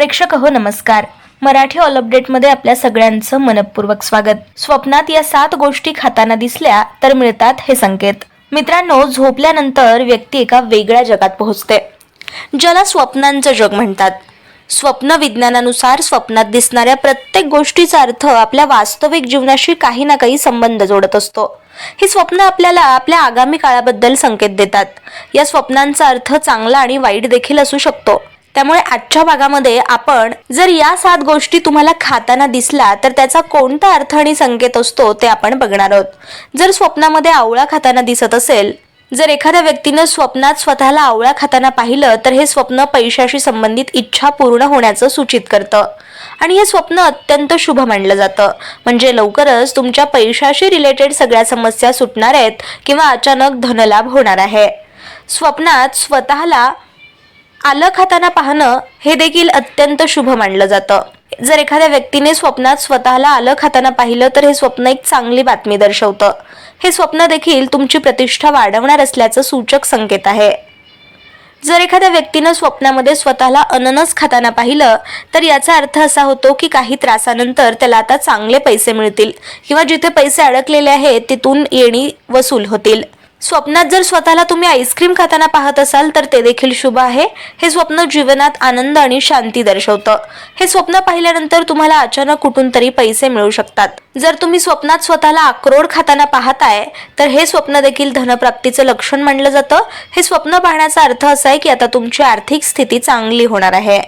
प्रेक्षक हो नमस्कार. मराठी ऑल अपडेटमध्ये आपल्या सगळ्यांचं मनपूर्वक स्वागत. स्वप्नात या 7 गोष्टी खाताना दिसल्या तर मिळतात हे संकेत. मित्रांनो, झोपल्यानंतर व्यक्ती एका वेगळ्या जगात पोहोचते, ज्याला स्वप्नांचं जग म्हणतात. स्वप्न विज्ञानानुसार स्वप्नात दिसणाऱ्या प्रत्येक गोष्टीचा अर्थ आपल्या वास्तविक जीवनाशी काही ना काही संबंध जोडत असतो. ही स्वप्न आपल्याला आपल्या आगामी काळाबद्दल संकेत देतात. या स्वप्नांचा अर्थ चांगला आणि वाईट देखील असू शकतो. त्यामुळे आजच्या भागामध्ये आपण जर या 7 गोष्टी तुम्हाला खाताना दिसला तर त्याचा कोणता अर्थ आणि संकेत असतो ते आपण बघणार आहोत. जर स्वप्नामध्ये आवळा खाताना दिसत असेल, जर एखाद्या व्यक्तीनं स्वप्नात स्वतःला आवळा खाताना पाहिलं तर हे स्वप्न पैशाशी संबंधित इच्छा पूर्ण होण्याचं सूचित करतं आणि हे स्वप्न अत्यंत शुभ मानलं जातं. म्हणजे लवकरच तुमच्या पैशाशी रिलेटेड सगळ्या समस्या सुटणार आहेत किंवा अचानक धनलाभ होणार आहे. स्वप्नात स्वतःला आलं खाताना पाहणं हे देखील अत्यंत शुभ मानलं जातं. जर एखाद्या व्यक्तीने स्वप्नात स्वतःला आलं खाताना पाहिलं तर हे स्वप्न एक चांगली बातमी दर्शवतं. हे स्वप्न देखील तुमची प्रतिष्ठा वाढवणार असल्याचं सूचक संकेत आहे. जर एखाद्या व्यक्तीनं स्वप्नामध्ये स्वतःला अननस खाताना पाहिलं तर याचा अर्थ असा होतो की काही त्रासानंतर त्याला आता चांगले पैसे मिळतील किंवा जिथे पैसे अडकलेले आहेत तिथून येणी वसूल होतील. स्वप्नात जर स्वतःला तुम्ही आईस्क्रीम खाताना पाहत असाल तर ते देखील शुभ आहे. हे स्वप्न जीवनात आनंद आणि शांती दर्शवतं. हे स्वप्न पाहिल्यानंतर तुम्हाला अचानक कुठून तरी पैसे मिळू शकतात. जर तुम्ही स्वप्नात स्वतःला अक्रोड खाताना पाहताय तर हे स्वप्न देखील धनप्राप्तीचं लक्षण मानलं जातं. हे स्वप्न पाहण्याचा अर्थ असा आहे की आता तुमची आर्थिक स्थिती चांगली होणार आहे.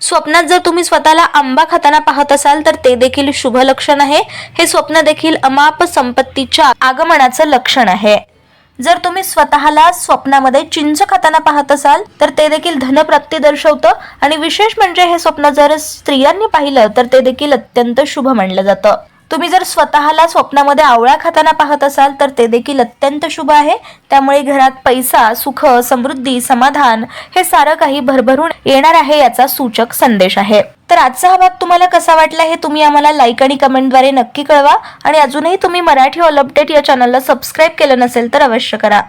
स्वप्नात जर तुम्ही स्वतःला आंबा खाताना पाहत असाल तर ते देखील शुभ लक्षण आहे. हे स्वप्न देखील अमाप संपत्तीच्या आगमनाचं लक्षण आहे. जर तुम्ही स्वतःला स्वप्नामध्ये चिंच खाताना पाहत असाल तर ते देखील धनप्राप्ती दर्शवतं आणि विशेष म्हणजे हे स्वप्न जर स्त्रियांनी पाहिलं तर ते देखील अत्यंत शुभ मानलं जातं. तुम्ही जर स्वतःला स्वप्नामध्ये आवळा खाताना पाहत असाल तर ते देखील अत्यंत शुभ आहे. त्यामुळे घरात पैसा, सुख, समृद्धी, समाधान हे सारं काही भरभरून येणार आहे याचा सूचक संदेश आहे. तर आजचा हा भाग तुम्हाला कसा वाटला हे तुम्ही आम्हाला लाईक आणि कमेंटद्वारे नक्की कळवा आणि अजूनही तुम्ही मराठी ऑल अपडेट या चॅनलला सबस्क्राईब केलं नसेल तर अवश्य करा.